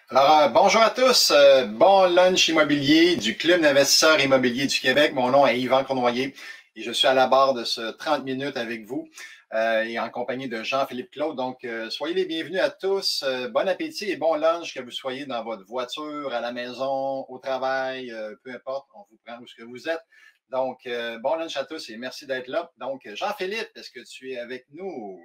Alors, bonjour à tous. Bon lunch immobilier du Club d'investisseurs immobiliers du Québec. Mon nom est Yvan Cournoyer et je suis à la barre de ce 30 minutes avec vous et en compagnie de Jean-Philippe Claude. Donc, soyez les bienvenus à tous. Bon appétit et bon lunch, que vous soyez dans votre voiture, à la maison, au travail, peu importe, on vous prend où ce que vous êtes. Donc, bon lunch à tous et merci d'être là. Donc, Jean-Philippe, est-ce que tu es avec nous?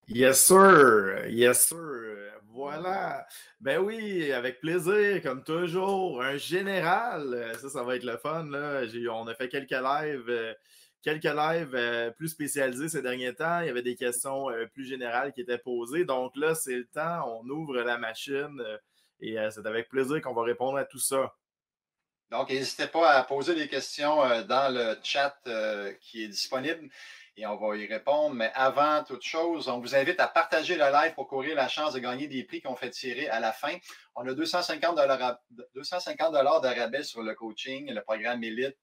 Yes, sir. Yes, sir. Voilà. Ben oui, avec plaisir, comme toujours. Un général. Ça va être le fun, là. On a fait quelques lives plus spécialisés ces derniers temps. Il y avait des questions plus générales qui étaient posées. Donc là, c'est le temps. On ouvre la machine et c'est avec plaisir qu'on va répondre à tout ça. Donc, n'hésitez pas à poser des questions dans le chat qui est disponible et on va y répondre. Mais avant toute chose, on vous invite à partager le live pour courir la chance de gagner des prix qu'on fait tirer à la fin. On a 250 de rabais sur le coaching, le programme Élite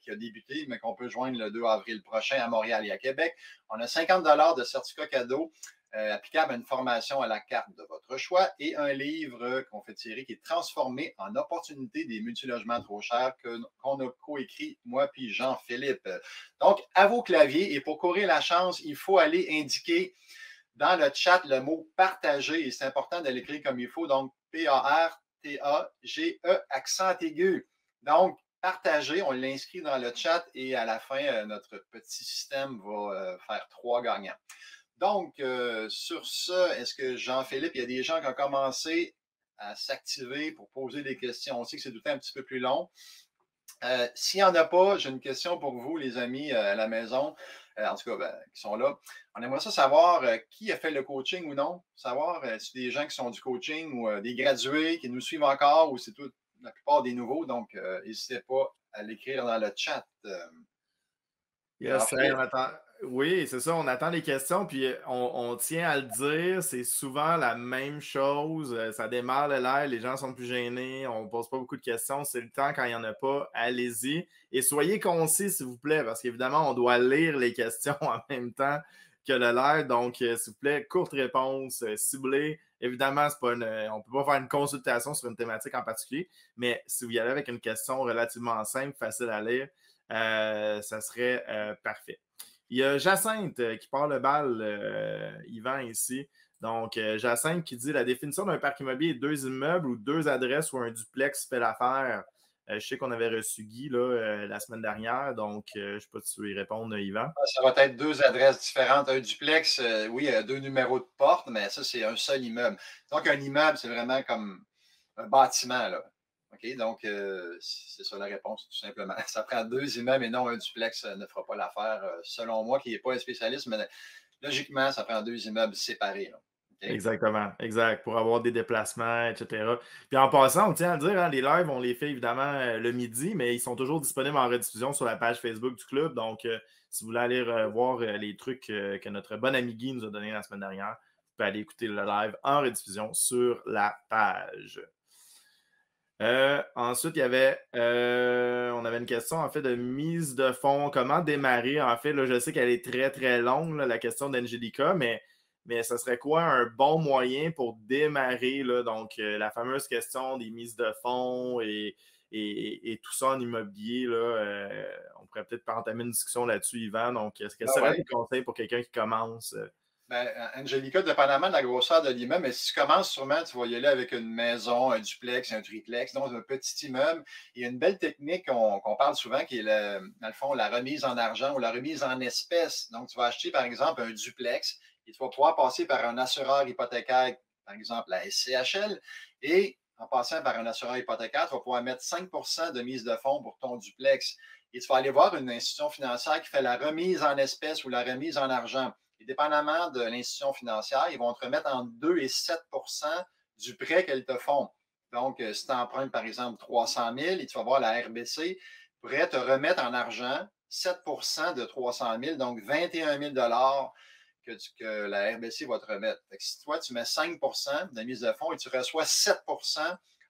qui a débuté, mais qu'on peut joindre le 2 avril prochain à Montréal et à Québec. On a 50 de certificats cadeaux applicable à une formation à la carte de votre choix et un livre qu'on fait tirer qui est transformé en opportunité des multilogements trop chers qu'on a coécrit moi puis Jean-Philippe. Donc, à vos claviers et pour courir la chance, il faut aller indiquer dans le chat le mot partager et c'est important de l'écrire comme il faut. Donc, P-A-R-T-A-G-E, accent aigu. Donc, partager, on l'inscrit dans le chat et à la fin, notre petit système va faire 3 gagnants. Donc, sur ce, est-ce que Jean-Philippe, il y a des gens qui ont commencé à s'activer pour poser des questions? On sait que c'est tout le temps un petit peu plus long. S'il n'y en a pas, j'ai une question pour vous, les amis à la maison, en tout cas, qui sont là. On aimerait ça savoir qui a fait le coaching ou non. Savoir si des gens qui sont du coaching ou des gradués qui nous suivent encore ou c'est tout, la plupart des nouveaux. Donc, n'hésitez pas à l'écrire dans le chat. Yes, hey, Jean-Philippe. oui, c'est ça, on attend les questions, puis on tient à le dire, c'est souvent la même chose, ça démarre le live, les gens sont plus gênés, on pose pas beaucoup de questions, c'est le temps quand il n'y en a pas, allez-y, et soyez concis s'il vous plaît, parce qu'évidemment, on doit lire les questions en même temps que le live, donc s'il vous plaît, courte réponse, ciblée, évidemment, on peut pas faire une consultation sur une thématique en particulier, mais si vous y allez avec une question relativement simple, facile à lire, ça serait parfait. Il y a Jacinthe qui part le bal, Yvan ici. Donc, Jacinthe qui dit la définition d'un parc immobilier est deux immeubles ou deux adresses ou un duplex fait l'affaire. Je sais qu'on avait reçu Guy là, la semaine dernière, donc je ne sais pas si tu veux y répondre, Yvan. Ça va être deux adresses différentes. Un duplex, oui, deux numéros de porte, mais ça, c'est un seul immeuble. Donc, un immeuble, c'est vraiment comme un bâtiment, là. OK? Donc, c'est ça la réponse, tout simplement. Ça prend deux immeubles et non un duplex ne fera pas l'affaire, selon moi, qui n'est pas un spécialiste, mais logiquement, ça prend deux immeubles séparés, là. OK? Exactement, exact, pour avoir des déplacements, etc. Puis en passant, on tient à le dire, hein, les lives, on les fait évidemment le midi, mais ils sont toujours disponibles en rediffusion sur la page Facebook du club. Donc, si vous voulez aller voir les trucs que notre bon ami Guy nous a donné la semaine dernière, vous pouvez aller écouter le live en rediffusion sur la page. Ensuite, on avait une question en fait de mise de fonds. Comment démarrer? En fait, là, je sais qu'elle est très très longue, là, la question d'Angelica, mais ça serait quoi un bon moyen pour démarrer? Là, donc, la fameuse question des mises de fonds et tout ça en immobilier. Là, on pourrait peut-être entamer une discussion là-dessus, Yvan. Donc, est-ce que Ah ça serait ouais. des conseils pour quelqu'un qui commence? Ben, Angelica, dépendamment de la grosseur de l'immeuble, mais si tu commences, sûrement, tu vas y aller avec une maison, un duplex, un triplex, donc un petit immeuble. Il y a une belle technique qu'on parle souvent qui est, dans le fond, la remise en argent ou la remise en espèces. Donc, tu vas acheter, par exemple, un duplex et tu vas pouvoir passer par un assureur hypothécaire, par exemple la SCHL, et en passant par un assureur hypothécaire, tu vas pouvoir mettre 5 de mise de fonds pour ton duplex. Et tu vas aller voir une institution financière qui fait la remise en espèces ou la remise en argent. Et dépendamment de l'institution financière, ils vont te remettre entre 2 et 7 du prêt qu'elles te font. Donc, si tu empruntes, par exemple, 300 000 et tu vas voir la RBC, pourrait te remettre en argent 7 de 300 000, donc 21 000 que la RBC va te remettre. Fait que si toi, tu mets 5 de mise de fonds et tu reçois 7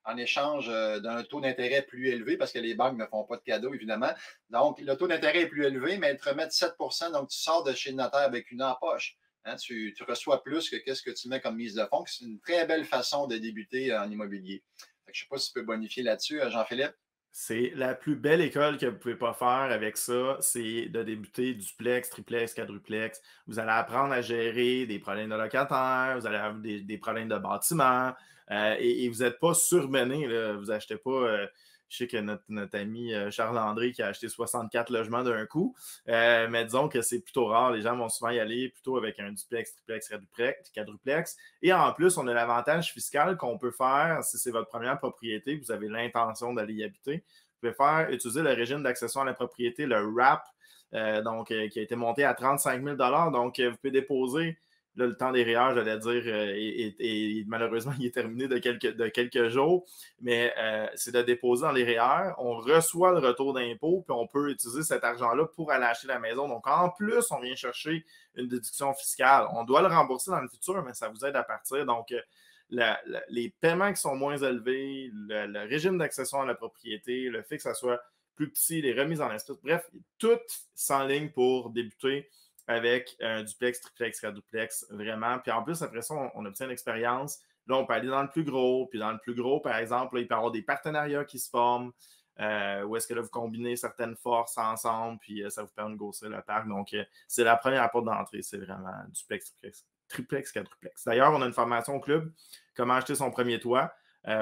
en échange d'un taux d'intérêt plus élevé, parce que les banques ne font pas de cadeaux, évidemment. Donc, le taux d'intérêt est plus élevé, mais elles te remettent 7 donc tu sors de chez le notaire avec une en poche. Hein, tu reçois plus que qu'est-ce que tu mets comme mise de fonds. C'est une très belle façon de débuter en immobilier. Fait que je ne sais pas si tu peux bonifier là-dessus, Jean-Philippe. C'est la plus belle école que vous pouvez pas faire avec ça, c'est de débuter duplex, triplex, quadruplex. Vous allez apprendre à gérer des problèmes de locataires, vous allez avoir des problèmes de bâtiment, et vous n'êtes pas surmené, là. Vous achetez pas, je sais que notre ami Charles-André qui a acheté 64 logements d'un coup, mais disons que c'est plutôt rare. Les gens vont souvent y aller plutôt avec un duplex, triplex, quadruplex. Et en plus, on a l'avantage fiscal qu'on peut faire si c'est votre première propriété, que vous avez l'intention d'aller y habiter. Vous pouvez utiliser le régime d'accession à la propriété, le RAP, qui a été monté à 35 000 $. Donc, vous pouvez déposer là, le temps des REER, j'allais dire, et malheureusement, il est terminé de quelques jours, mais c'est de déposer dans les REER. On reçoit le retour d'impôt, puis on peut utiliser cet argent-là pour aller acheter la maison. Donc, en plus, on vient chercher une déduction fiscale. On doit le rembourser dans le futur, mais ça vous aide à partir. Donc, les paiements qui sont moins élevés, le régime d'accession à la propriété, le fait que ça soit plus petit, les remises en espèces, bref, tout s'enligne pour débuter avec un duplex, triplex, quadruplex, vraiment. Puis en plus, après ça, on obtient une expérience. Là, on peut aller dans le plus gros. Puis dans le plus gros, par exemple, là, il peut y avoir des partenariats qui se forment. Où est-ce que là, vous combinez certaines forces ensemble, puis ça vous permet de grossir le parc. Donc, c'est la première porte d'entrée. C'est vraiment duplex, triplex, quadruplex. D'ailleurs, on a une formation au club, comment acheter son premier toit,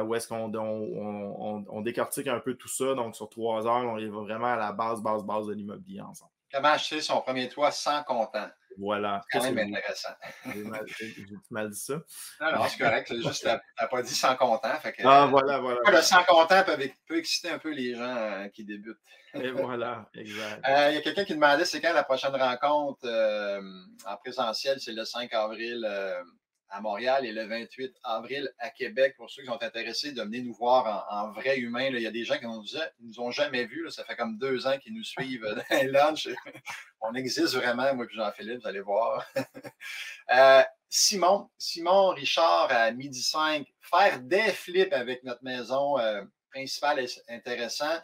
où est-ce qu'on décortique un peu tout ça. Donc, sur 3 heures, on y va vraiment à la base de l'immobilier ensemble. Comment acheter son premier toit sans comptant? Voilà. C'est quand même intéressant. J'ai mal dit ça. Non, c'est correct. C'est juste que tu n'as pas dit sans comptant. Fait que, voilà. le sans comptant peut exciter un peu les gens qui débutent. Et voilà, exact. Il y a quelqu'un qui demandait c'est quand la prochaine rencontre en présentiel. C'est le 5 avril à Montréal et le 28 avril à Québec. Pour ceux qui sont intéressés de venir nous voir en vrai humain, là, il y a des gens qui nous ont jamais vus. Là, ça fait comme 2 ans qu'ils nous suivent dans les lunchs. On existe vraiment, moi et Jean-Philippe, vous allez voir. Simon Richard à 12h05, faire des flips avec notre maison principale est intéressant.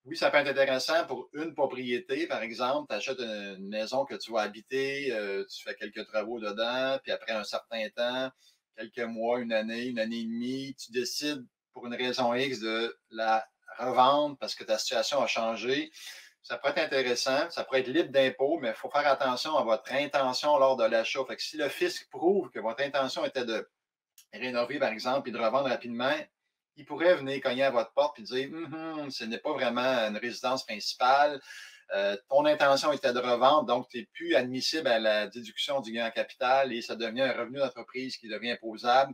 Oui, ça peut être intéressant pour une propriété, par exemple. Tu achètes une maison que tu vas habiter, tu fais quelques travaux dedans, puis après un certain temps, quelques mois, une année et demie, tu décides pour une raison X de la revendre parce que ta situation a changé. Ça pourrait être intéressant, ça pourrait être libre d'impôt, mais il faut faire attention à votre intention lors de l'achat. Fait que si le fisc prouve que votre intention était de rénover, par exemple, et de revendre rapidement, il pourrait venir cogner à votre porte et dire ce n'est pas vraiment une résidence principale. Ton intention était de revendre, donc tu n'es plus admissible à la déduction du gain en capital et ça devient un revenu d'entreprise qui devient imposable.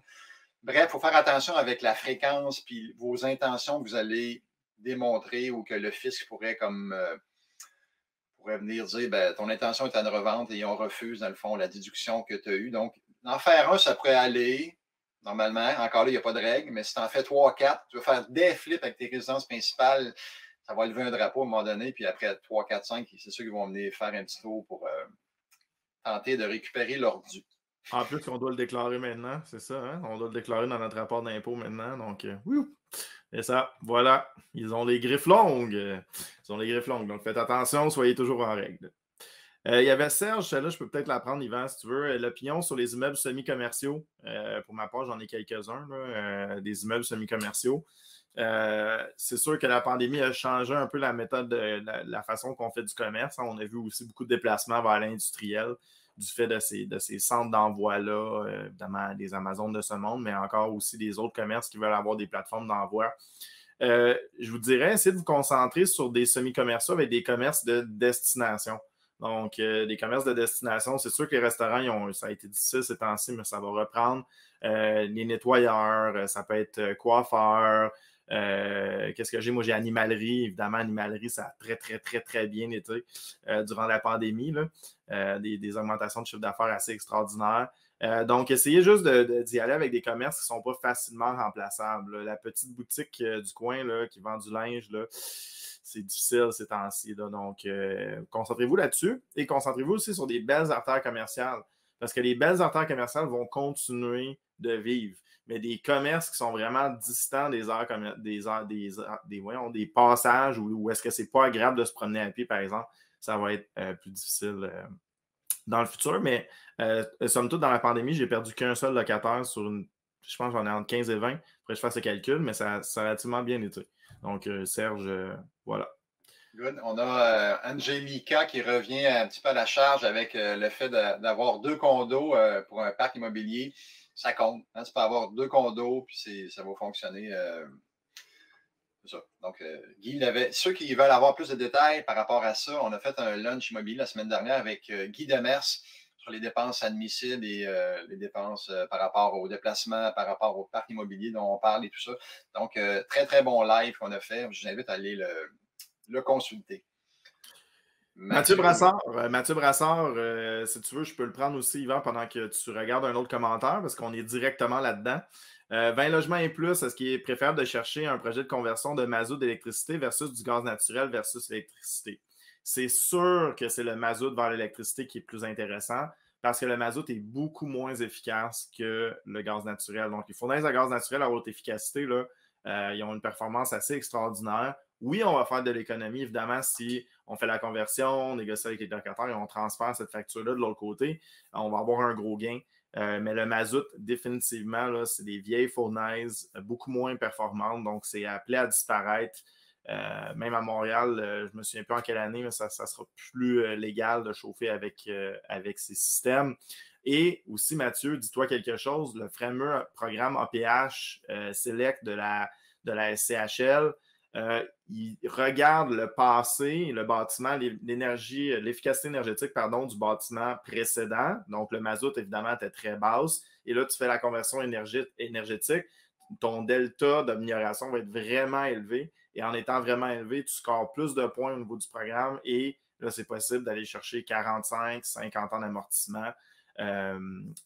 Bref, il faut faire attention avec la fréquence puis vos intentions que vous allez démontrer ou que le fisc pourrait pourrait venir dire ton intention est à une revente et on refuse, dans le fond, la déduction que tu as eue. Donc, en faire un, ça pourrait aller. Normalement, encore là, il n'y a pas de règle, mais si tu en fais 3, 4, tu vas faire des flips avec tes résidences principales, ça va lever un drapeau à un moment donné, puis après 3, 4, 5, c'est ceux qui vont venir faire un petit tour pour tenter de récupérer leur dû. En plus, on doit le déclarer maintenant, c'est ça, hein? On doit le déclarer dans notre rapport d'impôt maintenant, donc oui. Et ça, voilà, ils ont les griffes longues. Donc faites attention, soyez toujours en règle. Il y avait Serge, celle-là, je peux peut-être la prendre, Yvan, si tu veux. L'opinion sur les immeubles semi-commerciaux. Pour ma part, j'en ai quelques-uns, des immeubles semi-commerciaux. C'est sûr que la pandémie a changé un peu la méthode, la façon qu'on fait du commerce. On a vu aussi beaucoup de déplacements vers l'industriel du fait de ces centres d'envoi-là, évidemment des Amazones de ce monde, mais encore aussi des autres commerces qui veulent avoir des plateformes d'envoi. Je vous dirais, essayez de vous concentrer sur des semi-commerciaux avec des commerces de destination. Donc, des commerces de destination, c'est sûr que les restaurants, ça a été difficile ces temps-ci, mais ça va reprendre. Les nettoyeurs, ça peut être coiffeurs. Qu'est-ce que j'ai? Moi, j'ai animalerie. Évidemment, animalerie, ça a très, très, très, très bien été durant la pandémie. Là. Des augmentations de chiffre d'affaires assez extraordinaires. Donc, essayez juste d'y aller avec des commerces qui ne sont pas facilement remplaçables. Là. La petite boutique du coin là, qui vend du linge, là, c'est difficile ces temps-ci. Donc, concentrez-vous là-dessus et concentrez-vous aussi sur des belles artères commerciales parce que les belles artères commerciales vont continuer de vivre. Mais des commerces qui sont vraiment distants des passages où est-ce que c'est pas agréable de se promener à pied, par exemple, ça va être plus difficile dans le futur, mais somme toute, dans la pandémie, j'ai perdu qu'un seul locataire sur une. Je pense que j'en ai entre 15 et 20. Après, je fasse le calcul, mais ça a relativement bien été. Donc, Serge, voilà. Good. On a Angelica qui revient un petit peu à la charge avec le fait d'avoir 2 condos pour un parc immobilier. Ça compte. Hein? Tu peux avoir 2 condos, puis ça va fonctionner. C'est ça. Donc, Guy ceux qui veulent avoir plus de détails par rapport à ça, on a fait un lunch immobilier la semaine dernière avec Guy Demers sur les dépenses admissibles et les dépenses par rapport aux déplacements, par rapport au parc immobilier dont on parle et tout ça. Donc, très, très bon live qu'on a fait. Je vous invite à aller le consulter. Mathieu Brassard, si tu veux, je peux le prendre aussi, Yvan, pendant que tu regardes un autre commentaire, parce qu'on est directement là-dedans. 20 logements et plus, est-ce qu'il est préférable de chercher un projet de conversion de mazout d'électricité versus du gaz naturel versus l'électricité? C'est sûr que c'est le mazout vers l'électricité qui est plus intéressant, parce que le mazout est beaucoup moins efficace que le gaz naturel. Donc, les fournaises à gaz naturel à haute efficacité, là, ils ont une performance assez extraordinaire. Oui, on va faire de l'économie, évidemment, si on fait la conversion, on négocie avec les locataires et on transfère cette facture-là de l'autre côté. On va avoir un gros gain. Mais le mazout, définitivement, là, c'est des vieilles fournaises beaucoup moins performantes. Donc, c'est appelé à disparaître. Même à Montréal, je ne me souviens plus en quelle année, mais ça sera plus légal de chauffer avec ces systèmes. Et aussi, Mathieu, dis-toi quelque chose, le fameux programme APH Select de la SCHL, il regarde le passé, le bâtiment, l'efficacité énergétique du bâtiment précédent. Donc, le mazout, évidemment, était très basse. Et là, tu fais la conversion énergétique. Ton delta d'amélioration va être vraiment élevé. Et en étant vraiment élevé, tu scores plus de points au niveau du programme. Et là, c'est possible d'aller chercher 45, 50 ans d'amortissement.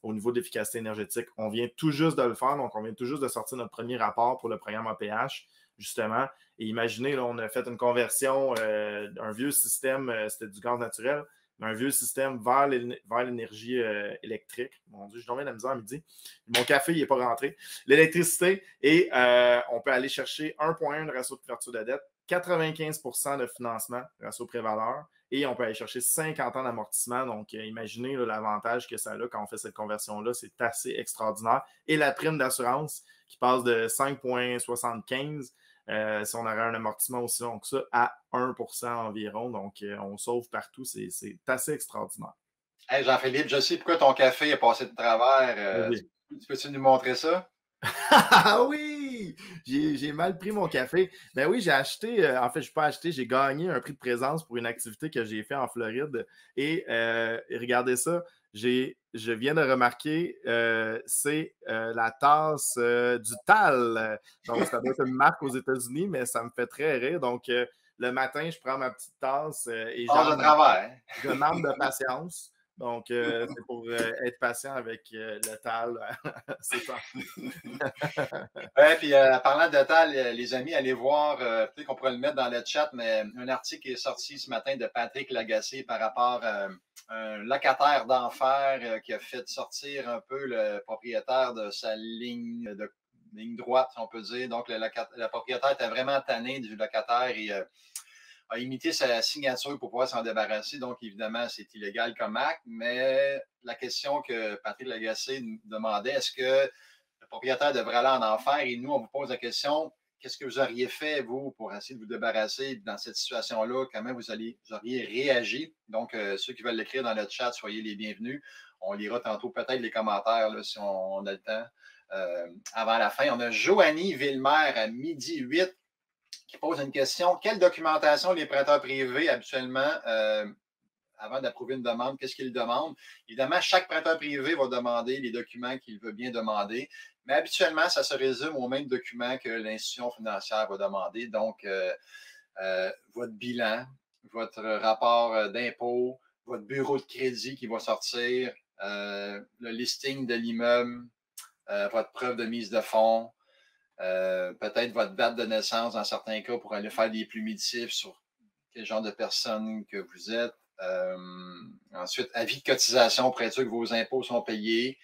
Au niveau d'efficacité énergétique. On vient tout juste de le faire. Donc, on vient tout juste de sortir notre premier rapport pour le programme APH, justement. Et imaginez, là, on a fait une conversion d'un vieux système, c'était du gaz naturel, mais un vieux système vers l'énergie électrique. Mon Dieu, je dormais de la misère à midi. Mon café, il n'est pas rentré. L'électricité, et on peut aller chercher 1,1 de ratio de couverture de dette, 95% de financement, ratio prévaleur, et on peut aller chercher 50 ans d'amortissement. Donc, imaginez là, l'avantage que ça a quand on fait cette conversion-là. C'est assez extraordinaire. Et la prime d'assurance qui passe de 5,75 si on aurait un amortissement aussi long que ça, à 1% environ. Donc, on sauve partout. C'est assez extraordinaire. Hey Jean-Philippe, je sais pourquoi ton café est passé de travers. Tu peux-tu nous montrer ça? Ah oui! J'ai mal pris mon café. Ben oui, j'ai acheté, en fait, je n'ai pas acheté, j'ai gagné un prix de présence pour une activité que j'ai fait en Floride. Et regardez ça, je viens de remarquer, c'est la tasse du Tal. Donc, ça doit être une marque aux États-Unis, mais ça me fait très rire. Donc, le matin, je prends ma petite tasse et Passe de travers. je manque de patience. Donc, c'est pour être patient avec le Tal. C'est ça. Ouais, puis parlant de Tal, les amis, allez voir, peut-être qu'on pourrait le mettre dans le chat, mais un article qui est sorti ce matin de Patrick Lagacé par rapport à un locataire d'enfer qui a fait sortir un peu le propriétaire de sa ligne droite, si on peut dire. Donc, le propriétaire était vraiment tanné du locataire et a imité sa signature pour pouvoir s'en débarrasser. Donc, évidemment, c'est illégal comme acte, mais la question que Patrick Lagacé nous demandait, est-ce que le propriétaire devrait aller en enfer? Et nous, on vous pose la question, qu'est-ce que vous auriez fait, vous, pour essayer de vous débarrasser dans cette situation-là? Comment vous auriez réagi? Donc, ceux qui veulent l'écrire dans le chat, soyez les bienvenus. On lira tantôt peut-être les commentaires là, si on a le temps. Avant la fin, on a Joanie Villemer à 12h08 qui pose une question. Quelle documentation les prêteurs privés habituellement avant d'approuver une demande, qu'est-ce qu'il demande? Évidemment, chaque prêteur privé va demander les documents qu'il veut bien demander, mais habituellement, ça se résume aux mêmes documents que l'institution financière va demander. Donc, votre bilan, votre rapport d'impôt, votre bureau de crédit qui va sortir, le listing de l'immeuble, votre preuve de mise de fonds, peut-être votre date de naissance dans certains cas pour aller faire des plumitifs sur quel genre de personne que vous êtes. Ensuite, avis de cotisation pour être sûr que vos impôts sont payés.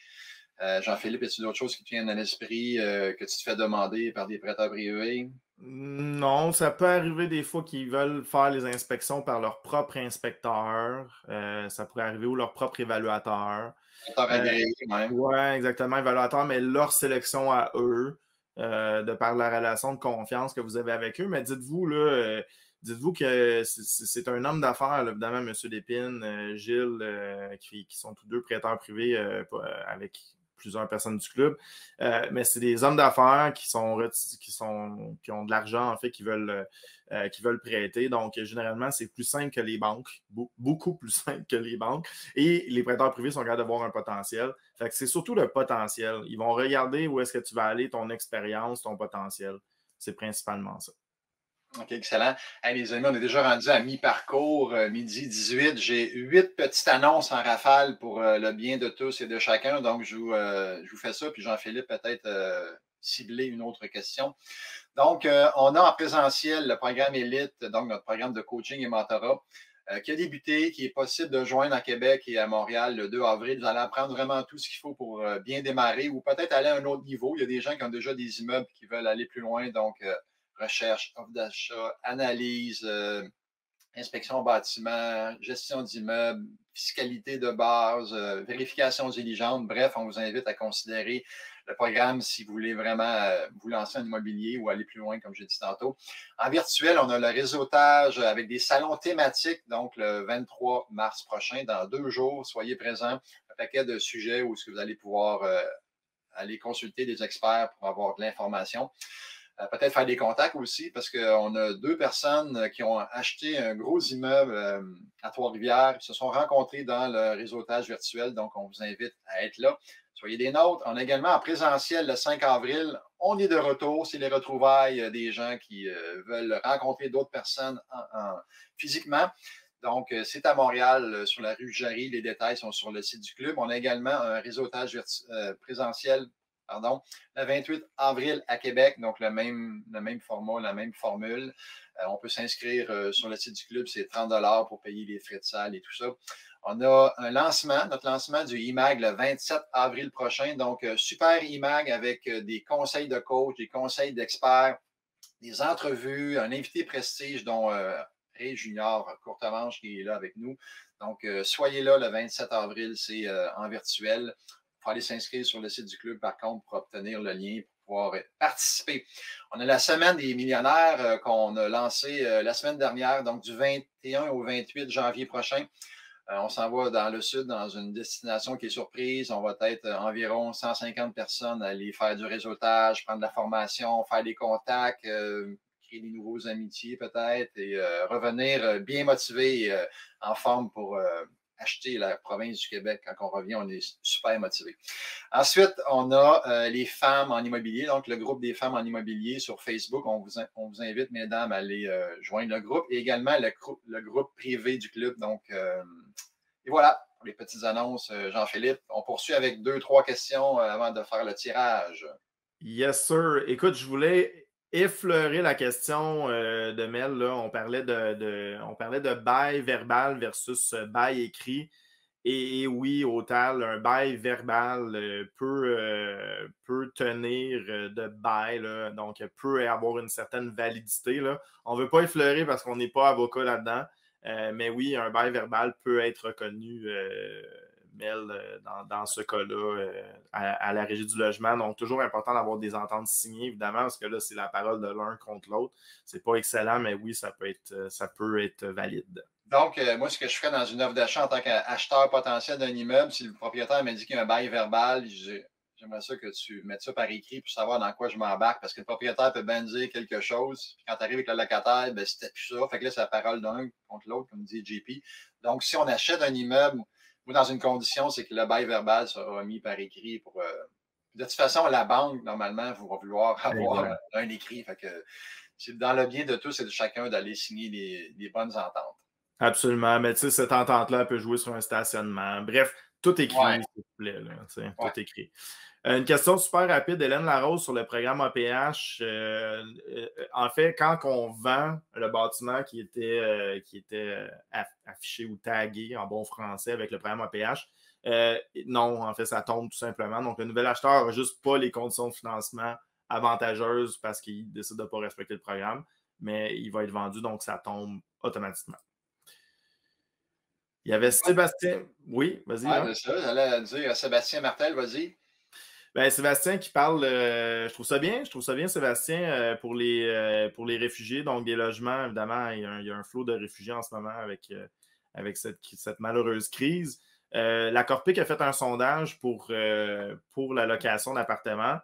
Jean-Philippe, est-ce d'autres choses qui te viennent à l'esprit que tu te fais demander par des prêteurs privés? Non, ça peut arriver des fois qu'ils veulent faire les inspections par leur propre inspecteur. Ça pourrait arriver ou leur propre évaluateur. Auteur Euh, agréé, même. ouais, exactement, évaluateur, mais leur sélection à eux, de par la relation de confiance que vous avez avec eux. Mais dites-vous, là, dites-vous que c'est un homme d'affaires, là, évidemment, M. Lépine, Gilles, qui sont tous deux prêteurs privés avec plusieurs personnes du club. Mais c'est des hommes d'affaires qui ont de l'argent, en fait, qui veulent prêter. Donc, généralement, c'est plus simple que les banques, beaucoup plus simple que les banques. Et les prêteurs privés sont capables de voir un potentiel. Fait que c'est surtout le potentiel. Ils vont regarder où est-ce que tu vas aller, ton expérience, ton potentiel. C'est principalement ça. OK, excellent. Hey, les amis, on est déjà rendu à mi-parcours, midi 18. J'ai 8 petites annonces en rafale pour le bien de tous et de chacun. Donc, je vous fais ça, puis Jean-Philippe peut-être cibler une autre question. Donc, on a en présentiel le programme Élite, donc notre programme de coaching et mentorat, qui a débuté, qui est possible de joindre à Québec et à Montréal le 2 avril. Vous allez apprendre vraiment tout ce qu'il faut pour bien démarrer ou peut-être aller à un autre niveau. Il y a des gens qui ont déjà des immeubles qui veulent aller plus loin, donc recherche, offre d'achat, analyse, inspection bâtiment, gestion d'immeubles, fiscalité de base, vérification diligente. Bref, on vous invite à considérer le programme si vous voulez vraiment vous lancer en immobilier ou aller plus loin, comme j'ai dit tantôt. En virtuel, on a le réseautage avec des salons thématiques, donc le 23 mars prochain, dans 2 jours. Soyez présents. Un paquet de sujets où vous allez pouvoir aller consulter des experts pour avoir de l'information. Peut-être faire des contacts aussi, parce qu'on a 2 personnes qui ont acheté un gros immeuble à Trois-Rivières, qui se sont rencontrés dans le réseautage virtuel, donc on vous invite à être là. Soyez des nôtres. On a également en présentiel le 5 avril. On est de retour. C'est les retrouvailles des gens qui veulent rencontrer d'autres personnes physiquement. Donc, c'est à Montréal, sur la rue Jarry. Les détails sont sur le site du club. On a également un réseautage présentiel, pardon, le 28 avril à Québec, donc le même format, la même formule. On peut s'inscrire sur le site du club, c'est 30 pour payer les frais de salle et tout ça. On a un lancement, notre lancement du IMAG le 27 avril prochain. Donc, super IMAG avec des conseils de coach, des conseils d'experts, des entrevues, un invité prestige dont Ray Junior Courtemanche qui est là avec nous. Donc, soyez là le 27 avril, c'est en virtuel. Il faut aller s'inscrire sur le site du club, par contre, pour obtenir le lien pour pouvoir participer. On a la semaine des millionnaires qu'on a lancée la semaine dernière, donc du 21 au 28 janvier prochain. On s'en va dans le sud, dans une destination qui est surprise. On va être environ 150 personnes à aller faire du réseautage, prendre de la formation, faire des contacts, créer des nouveaux amitiés peut-être et revenir bien motivés et en forme pour acheter la province du Québec. Quand on revient, on est super motivés. Ensuite, on a les femmes en immobilier, donc le groupe des femmes en immobilier sur Facebook. On vous invite, mesdames, à aller joindre le groupe et également le groupe privé du club. Donc, et voilà pour les petites annonces, Jean-Philippe. On poursuit avec 2, 3 questions avant de faire le tirage. Yes, sir. Écoute, je voulais effleurer la question de Mel. Là. On parlait de bail verbal versus bail écrit. Et oui, au tal, un bail verbal peut tenir de bail, là, donc peut avoir une certaine validité. Là. On ne veut pas effleurer parce qu'on n'est pas avocat là-dedans, mais oui, un bail verbal peut être reconnu, Mel, dans ce cas-là, à la Régie du logement. Donc, toujours important d'avoir des ententes signées, évidemment, parce que là, c'est la parole de l'un contre l'autre. C'est pas excellent, mais oui, ça peut être valide. Donc, moi, ce que je ferais dans une offre d'achat en tant qu'acheteur potentiel d'un immeuble, si le propriétaire me dit qu'il y a un bail verbal, j'aimerais ça que tu mettes ça par écrit pour savoir dans quoi je m'embarque, parce que le propriétaire peut bien dire quelque chose, puis quand tu arrives avec le locataire, ben, c'était plus ça. Fait que là, c'est la parole d'un contre l'autre, comme dit JP. Donc, si on achète un immeuble ou dans une condition, c'est que le bail verbal sera mis par écrit pour. De toute façon, la banque, normalement, va vouloir avoir Exact. un écrit. Fait que c'est dans le bien de tous et de chacun d'aller signer des bonnes ententes. Absolument. Mais tu sais, cette entente-là peut jouer sur un stationnement. Bref, tout Ouais, écrit, s'il vous plaît. Là, ouais. tout écrit. Une question super rapide, Hélène Larose, sur le programme APH. En fait, quand on vend le bâtiment qui était affiché ou tagué en bon français avec le programme APH, non, en fait, ça tombe tout simplement. Donc, le nouvel acheteur n'a juste pas les conditions de financement avantageuse parce qu'ils décident de ne pas respecter le programme, mais il va être vendu, donc ça tombe automatiquement. Il y avait Sébastien. Oui, vas-y. Ah, c'est ça, j'allais dire Sébastien Martel, vas-y. Ben, Sébastien qui parle, je trouve ça bien, Sébastien, pour les réfugiés, donc des logements, évidemment, il y a un flot de réfugiés en ce moment avec cette malheureuse crise. La Corpic a fait un sondage pour la location d'appartements.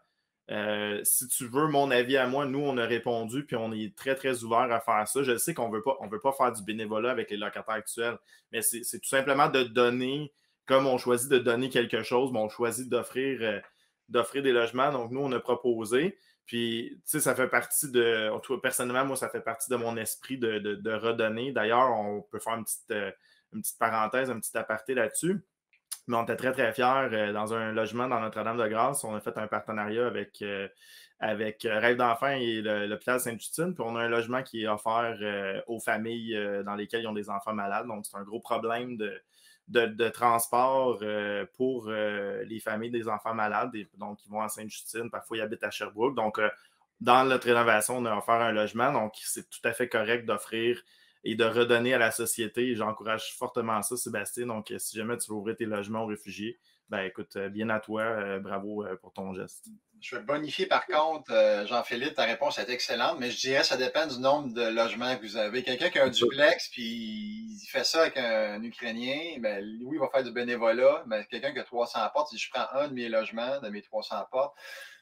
Si tu veux mon avis à moi, nous, on a répondu, puis on est très, très ouvert à faire ça. Je sais qu'on veut pas faire du bénévolat avec les locataires actuels, mais c'est tout simplement de donner, comme on choisit de donner quelque chose, mais on choisit d'offrir des logements. Donc, nous, on a proposé. Puis, tu sais, ça fait partie de... Personnellement, moi, ça fait partie de mon esprit de redonner. D'ailleurs, on peut faire une petite parenthèse, un petit aparté là-dessus. Mais on était très, très fiers. Dans un logement dans Notre-Dame-de-Grâce, on a fait un partenariat avec Rêve d'enfants et l'hôpital Sainte-Justine. Puis on a un logement qui est offert aux familles dans lesquelles ils ont des enfants malades. Donc, c'est un gros problème de transport pour les familles des enfants malades. Donc, ils vont à Sainte-Justine. Parfois, ils habitent à Sherbrooke. Donc, dans notre rénovation, on a offert un logement. Donc, c'est tout à fait correct d'offrir et de redonner à la société. J'encourage fortement ça, Sébastien. Donc, si jamais tu veux ouvrir tes logements aux réfugiés, ben écoute, bien à toi. Bravo pour ton geste. Je vais bonifier par contre, Jean-Philippe, ta réponse est excellente, mais je dirais que ça dépend du nombre de logements que vous avez. Quelqu'un qui a un duplex puis il fait ça avec un Ukrainien, ben, oui, il va faire du bénévolat, mais quelqu'un qui a 300 portes, si je prends un de mes logements, de mes 300 portes,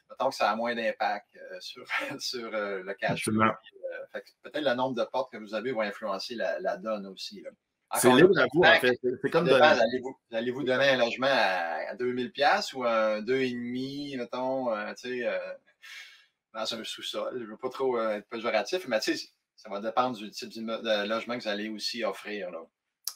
mettons que ça a moins d'impact sur, le cash flow. Peut-être le nombre de portes que vous avez va influencer la donne aussi. Là. C'est libre à vous, en fait. C'est comme de... Allez-vous donner un logement à 2000$ ou un 2,5, mettons, dans un sous-sol? Je ne veux pas trop être péjoratif, mais ça va dépendre du type de logement que vous allez aussi offrir.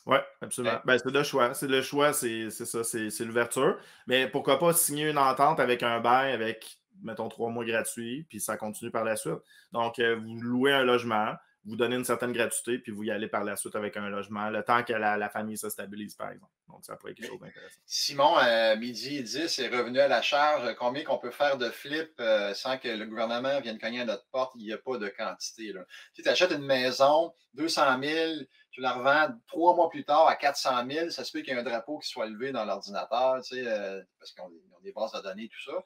Oui, absolument. Ben, c'est le choix. C'est le choix, c'est ça, c'est l'ouverture. Mais pourquoi pas signer une entente avec un bail avec, mettons, 3 mois gratuits, puis ça continue par la suite. Donc, vous louez un logement, vous donnez une certaine gratuité, puis vous y allez par la suite avec un logement, le temps que la famille se stabilise, par exemple. Donc, ça pourrait être quelque chose d'intéressant. Simon, midi 10 est revenu à la charge. Combien qu'on peut faire de flip sans que le gouvernement vienne cogner à notre porte? Il n'y a pas de quantité. Là. Tu achètes une maison, 200 000, tu la revends 3 mois plus tard à 400 000, ça se peut qu'il y ait un drapeau qui soit levé dans l'ordinateur, parce qu'ils ont des bases de données, tout ça.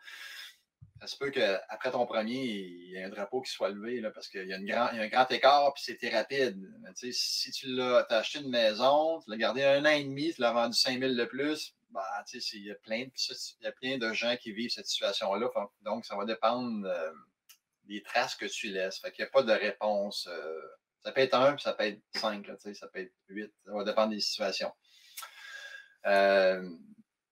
Ça se peut qu'après ton premier, il y ait un drapeau qui soit levé là, parce qu'il y a un grand écart puis c'était rapide. Mais, si tu as acheté une maison, tu l'as gardé 1 an et demi, tu l'as vendu 5 000 de plus, bah, il y a plein de gens qui vivent cette situation-là. Donc, ça va dépendre des traces que tu laisses. Fait qu'il n'y a pas de réponse. Ça peut être 1 puis ça peut être 5, là, ça peut être 8. Ça va dépendre des situations.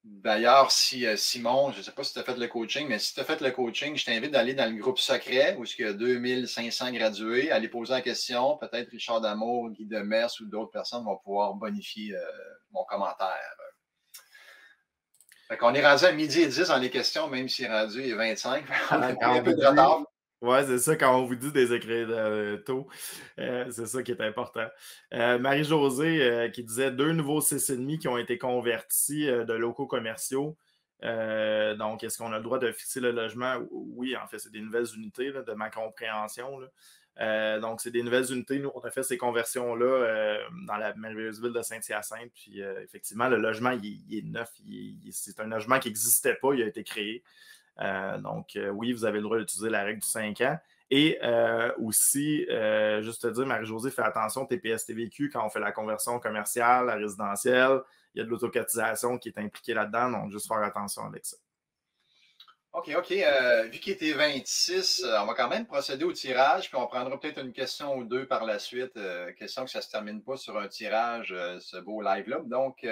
D'ailleurs, si Simon, je ne sais pas si tu as fait le coaching, mais si tu as fait le coaching, je t'invite d'aller dans le groupe secret où il y a 2500 gradués, aller poser la question. Peut-être Richard Damour, Guy Demers ou d'autres personnes vont pouvoir bonifier mon commentaire. Fait qu'on est rendu à midi et 10 dans les questions, même s'il est rendu à 25. On a un peu de retard. Oui, c'est ça, quand on vous dit des écrits tôt, c'est ça qui est important. Marie-Josée qui disait 2 nouveaux 6,5 qui ont été convertis de locaux commerciaux. Donc, est-ce qu'on a le droit de fixer le logement? Oui, en fait, c'est des nouvelles unités là, de ma compréhension. Donc, c'est des nouvelles unités. Nous, on a fait ces conversions-là dans la merveilleuse ville de Saint-Hyacinthe. Puis, effectivement, le logement, il est neuf. C'est un logement qui n'existait pas. Il a été créé. Donc, oui, vous avez le droit d'utiliser la règle du 5 ans. Et aussi, juste te dire, Marie-Josée, fais attention, TPS TVQ, quand on fait la conversion commerciale à résidentielle, il y a de l'autocotisation qui est impliquée là-dedans, donc juste faire attention avec ça. OK. Vu qu'il était 26, on va quand même procéder au tirage, puis on prendra peut-être une question ou deux par la suite. Question que ça ne se termine pas sur un tirage, ce beau live-là. Donc,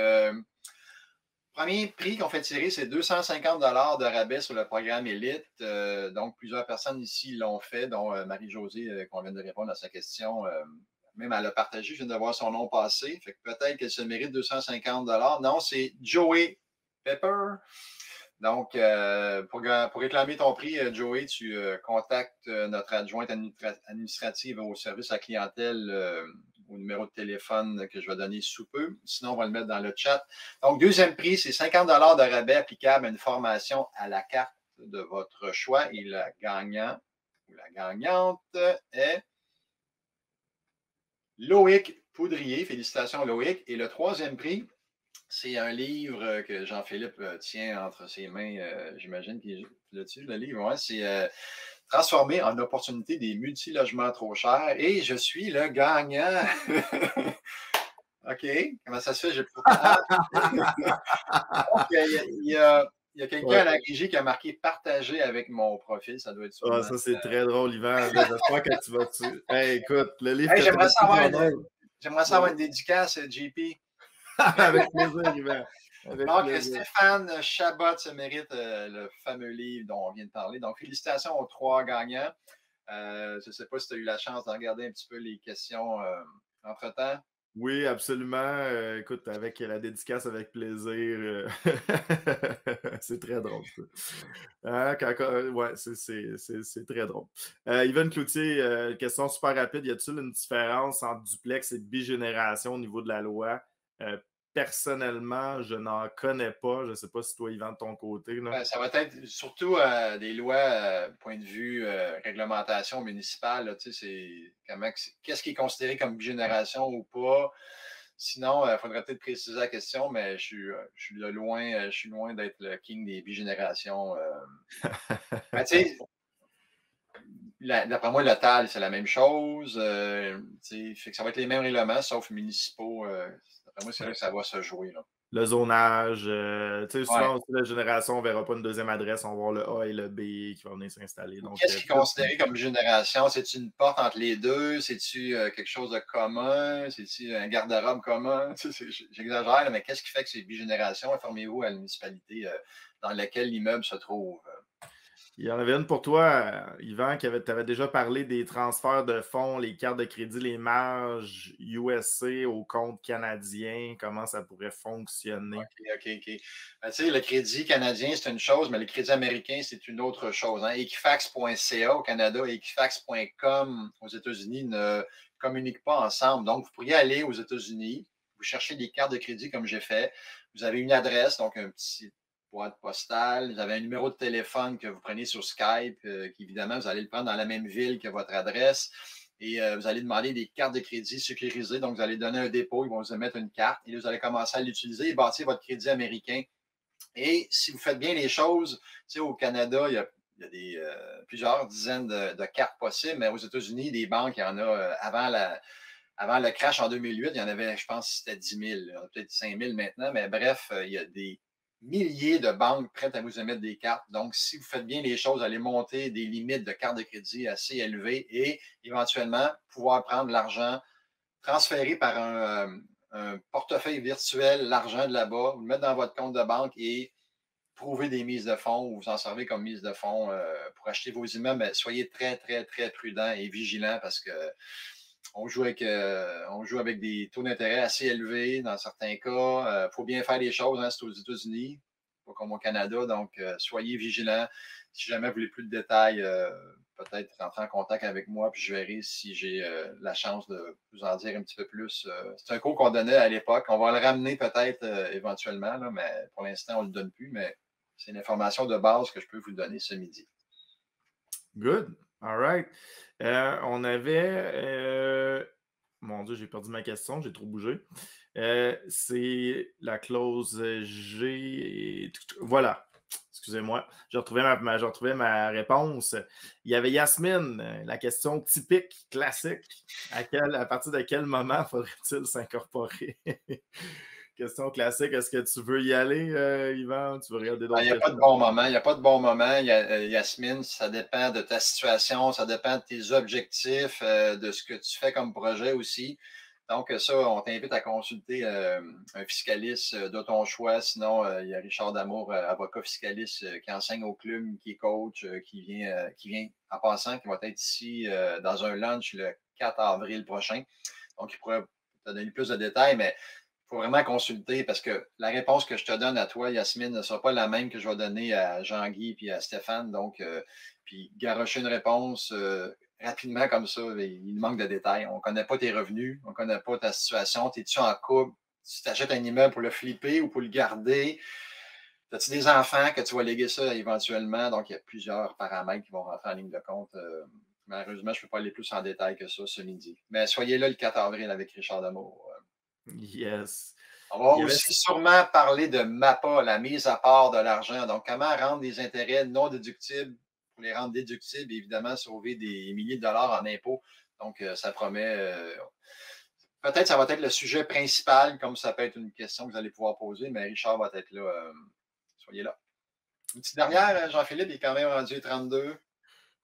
premier prix qu'on fait tirer, c'est 250 $ de rabais sur le programme Élite. Donc, plusieurs personnes ici l'ont fait, dont Marie-Josée, qu'on vient de répondre à sa question. Même elle l'a partagé, je viens de voir son nom passer. Fait que peut-être qu'elle se mérite 250 $. Non, c'est Joey Pepper. Donc, pour réclamer ton prix, Joey, tu contactes notre adjointe administrative au service à la clientèle au numéro de téléphone que je vais donner sous peu. Sinon, on va le mettre dans le chat. Donc, deuxième prix, c'est 50 $ de rabais applicable à une formation à la carte de votre choix. Et la gagnant ou la gagnante est Loïc Poudrier. Félicitations, Loïc. Et le troisième prix, c'est un livre que Jean-Philippe tient entre ses mains, j'imagine qu'il est là-dessus, le livre. Ouais, c'est Transformer en opportunité des multilogements trop chers. Et je suis le gagnant. OK. Comment ça se fait? J'ai pas. Donc, il y a quelqu'un Ouais. à la régie qui a marqué partager avec mon profil. Ça doit être Ah, sûrement. ça, c'est très drôle, Yvan. J'espère que tu vas. Hey, écoute, le livre Hey, que tu as écrit j'aimerais savoir une dédicace, JP. avec plaisir, Yvan. Avec Donc, plaisir. Stéphane Chabot se mérite le fameux livre dont on vient de parler. Donc, félicitations aux 3 gagnants. Je ne sais pas si tu as eu la chance de regarder un petit peu les questions entre-temps. Oui, absolument. Écoute, avec la dédicace, avec plaisir. C'est très drôle, ça. Ouais, c'est très drôle. Yvan Cloutier, question super rapide. Y a-t-il une différence entre duplex et bigénération au niveau de la loi? Personnellement, je n'en connais pas. Je ne sais pas si toi, Yvan, de ton côté. Là. Ça va être surtout des lois, point de vue réglementation municipale. Là, qu'est-ce qui est considéré comme bigénération ou pas? Sinon, il faudrait peut-être préciser la question, mais je suis loin d'être le king des bigénérations. D'après moi, le TAL, c'est la même chose. Fait que ça va être les mêmes règlements, sauf municipaux. D'après moi, c'est là que ça va se jouer. Là. Le zonage, Ouais. souvent aussi, la génération, on ne verra pas une deuxième adresse, on va voir le A et le B qui vont venir s'installer. Donc, qu'est-ce qui est considéré comme génération? C'est-tu une porte entre les deux? C'est-tu quelque chose de commun? C'est-tu un garde-robe commun? J'exagère, mais qu'est-ce qui fait que c'est bigénération? Informez-vous à la municipalité dans laquelle l'immeuble se trouve. Il y en avait une pour toi, Yvan, tu avais déjà parlé des transferts de fonds, les cartes de crédit, les marges USA au compte canadien, comment ça pourrait fonctionner. OK. Le crédit canadien, c'est une chose, mais le crédit américain, c'est une autre chose. Hein. Equifax.ca au Canada et Equifax.com aux États-Unis ne communiquent pas ensemble. Donc, vous pourriez aller aux États-Unis, vous cherchez des cartes de crédit comme j'ai fait. Vous avez une adresse, donc un petit boîte postale. Vous avez un numéro de téléphone que vous prenez sur Skype, qui évidemment, vous allez le prendre dans la même ville que votre adresse. Et vous allez demander des cartes de crédit sécurisées. Donc, vous allez donner un dépôt, ils vont vous émettre une carte et là, vous allez commencer à l'utiliser et bâtir votre crédit américain. Et si vous faites bien les choses, au Canada, il y a plusieurs dizaines de cartes possibles, mais aux États-Unis, des banques, il y en a avant le crash en 2008, il y en avait, je pense, c'était 10 000. Il y en a peut-être 5 000 maintenant, mais bref, il y a des milliers de banques prêtes à vous émettre des cartes. Donc, si vous faites bien les choses, allez monter des limites de cartes de crédit assez élevées et éventuellement pouvoir prendre l'argent transféré par un portefeuille virtuel, l'argent de là-bas, vous le mettre dans votre compte de banque et trouver des mises de fonds ou vous en servez comme mise de fonds pour acheter vos immeubles. Mais soyez très, très, très prudents et vigilants parce que on joue avec des taux d'intérêt assez élevés dans certains cas. Il faut bien faire les choses, hein, c'est aux États-Unis, pas comme au Canada. Donc, soyez vigilants. Si jamais vous voulez plus de détails, peut-être rentrer en contact avec moi, puis je verrai si j'ai la chance de vous en dire un petit peu plus. C'est un cours qu'on donnait à l'époque. On va le ramener peut-être éventuellement, là, mais pour l'instant, on ne le donne plus. Mais c'est une information de base que je peux vous donner ce midi. Good. All right. On avait. Mon Dieu, j'ai perdu ma question, j'ai trop bougé. C'est la clause G. Voilà. Excusez-moi. J'ai retrouvé ma réponse. Il y avait Yasmine, la question typique, classique. À partir de quel moment faudrait-il s'incorporer? Question classique. Est-ce que tu veux y aller, Yvan? Tu veux regarder d'autres Il n'y a pas de bon moment. Il n'y a pas de bon moment, Yasmine. Ça dépend de ta situation, ça dépend de tes objectifs, de ce que tu fais comme projet aussi. Donc, ça, on t'invite à consulter un fiscaliste de ton choix. Sinon, il y a Richard Damour, avocat fiscaliste, qui enseigne au club, qui est coach, qui vient en passant, qui va être ici dans un lunch le 4 avril prochain. Donc, il pourrait te donner plus de détails, mais il faut vraiment consulter parce que la réponse que je te donne à toi, Yasmine, ne sera pas la même que je vais donner à Jean-Guy et à Stéphane. Donc, puis garocher une réponse rapidement comme ça, il manque de détails. On ne connaît pas tes revenus, on ne connaît pas ta situation. Es-tu en couple? Tu t'achètes un immeuble pour le flipper ou pour le garder? As-tu des enfants que tu vas léguer ça éventuellement? Donc, il y a plusieurs paramètres qui vont rentrer en ligne de compte. Malheureusement, je ne peux pas aller plus en détail que ça ce midi. Mais soyez là le 4 avril avec Richard Damour. Yes. On va Il y avait... aussi sûrement parler de MAPA, la mise à part de l'argent. Donc, comment rendre des intérêts non déductibles pour les rendre déductibles et évidemment sauver des milliers de dollars en impôts. Donc, ça promet. Peut-être ça va être le sujet principal, comme ça peut être une question que vous allez pouvoir poser, mais Richard va être là. Soyez là. Une petite dernière, Jean-Philippe, il est quand même rendu 32.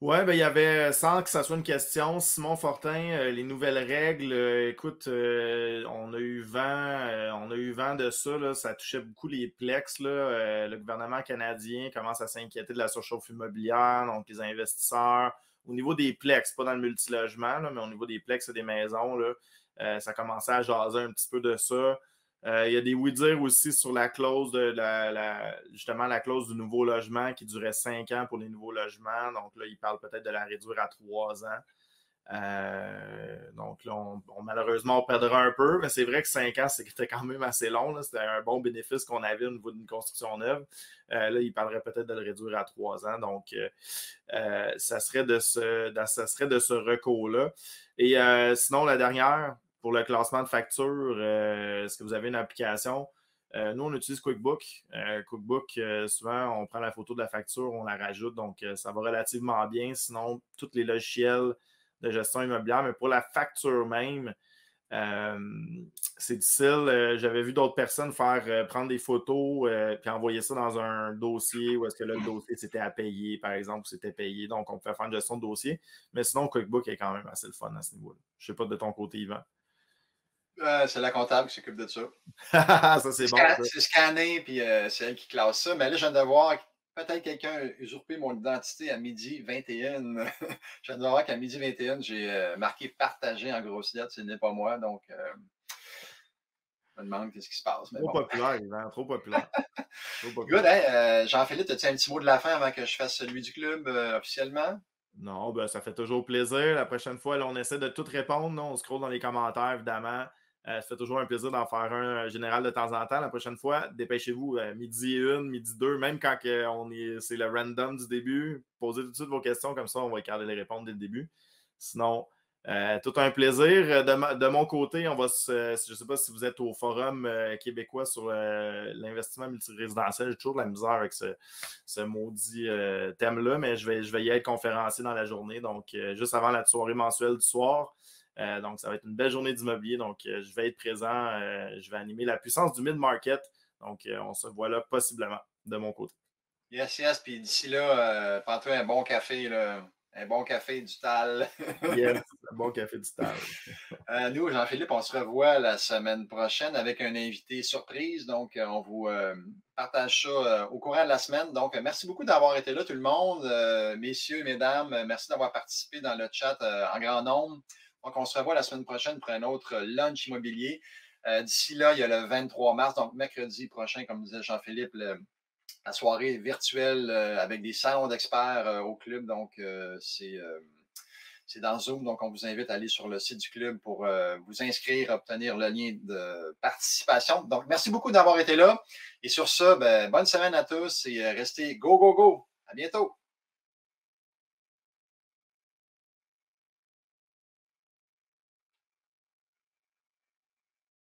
Ouais, ben il y avait, sans que ça soit une question, Simon Fortin, les nouvelles règles, écoute, on a eu vent de ça, là, ça touchait beaucoup les plex, là, le gouvernement canadien commence à s'inquiéter de la surchauffe immobilière, donc les investisseurs, au niveau des plex, pas dans le multilogement, là, mais au niveau des plex et des maisons, là, ça commençait à jaser un petit peu de ça. Il y a des oui-dire aussi sur la clause de justement la clause du nouveau logement qui durait 5 ans pour les nouveaux logements. Donc là, ils parlent peut-être de la réduire à 3 ans. Donc là, malheureusement, on perdra un peu, mais c'est vrai que 5 ans, c'était quand même assez long. C'était un bon bénéfice qu'on avait au niveau d'une construction neuve. Là, ils parleraient peut-être de le réduire à 3 ans. Donc, ça serait de ce recours-là. Et sinon, la dernière, pour le classement de factures, est-ce que vous avez une application? Nous, on utilise QuickBook. QuickBook, souvent, on prend la photo de la facture, on la rajoute, donc ça va relativement bien. Sinon, tous les logiciels de gestion immobilière, mais pour la facture même, c'est difficile. J'avais vu d'autres personnes prendre des photos puis envoyer ça dans un dossier où est-ce que là, le dossier c'était à payer, par exemple, c'était payé. Donc, on peut faire une gestion de dossier. Mais sinon, QuickBook est quand même assez le fun à ce niveau-là. Je ne sais pas de ton côté, Yvan. C'est la comptable qui s'occupe de ça. Ça, c'est bon. C'est scanné, puis c'est elle qui classe ça. Mais là, je viens de voir peut-être quelqu'un a usurpé mon identité à midi 21. Je viens de voir qu'à midi 21, j'ai marqué partagé en grosses lettres. Ce n'est pas moi. Donc, je me demande qu'est-ce qui se passe. Mais Trop bon. populaire, Yvan. Trop populaire. Trop populaire. Good, hein? Jean-Philippe, as-tu un petit mot de la fin avant que je fasse celui du club officiellement? Non, ben, ça fait toujours plaisir. La prochaine fois, là, on essaie de tout répondre. Là. On scrolle dans les commentaires, évidemment. Ça fait toujours un plaisir d'en faire un général de temps en temps. La prochaine fois, dépêchez-vous, midi 1, midi 2, même quand c'est le random du début. Posez tout de suite vos questions, comme ça, on va garder les répondre dès le début. Sinon, tout un plaisir. De mon côté, je ne sais pas si vous êtes au forum québécois sur l'investissement multirésidentiel. J'ai toujours de la misère avec ce maudit thème-là, mais je vais y être conférencier dans la journée, donc juste avant la soirée mensuelle du soir. Donc, ça va être une belle journée d'immobilier. Donc, je vais être présent. Je vais animer la puissance du mid-market. Donc, on se voit là possiblement de mon côté. Yes, yes. Puis d'ici là, prends-toi un bon café, là. Un bon café du Tal. Yes, un bon café du Tal. Nous, Jean-Philippe, on se revoit la semaine prochaine avec un invité surprise. Donc, on vous partage ça au courant de la semaine. Donc, merci beaucoup d'avoir été là, tout le monde. Messieurs, mesdames, merci d'avoir participé dans le chat en grand nombre. Donc, on se revoit la semaine prochaine pour un autre lunch immobilier. D'ici là, il y a le 23 mars, donc mercredi prochain, comme disait Jean-Philippe, la soirée virtuelle avec des salons d'experts au club. Donc, c'est dans Zoom. Donc, on vous invite à aller sur le site du club pour vous inscrire, obtenir le lien de participation. Donc, merci beaucoup d'avoir été là. Et sur ça, bonne semaine à tous et restez go, go, go. À bientôt.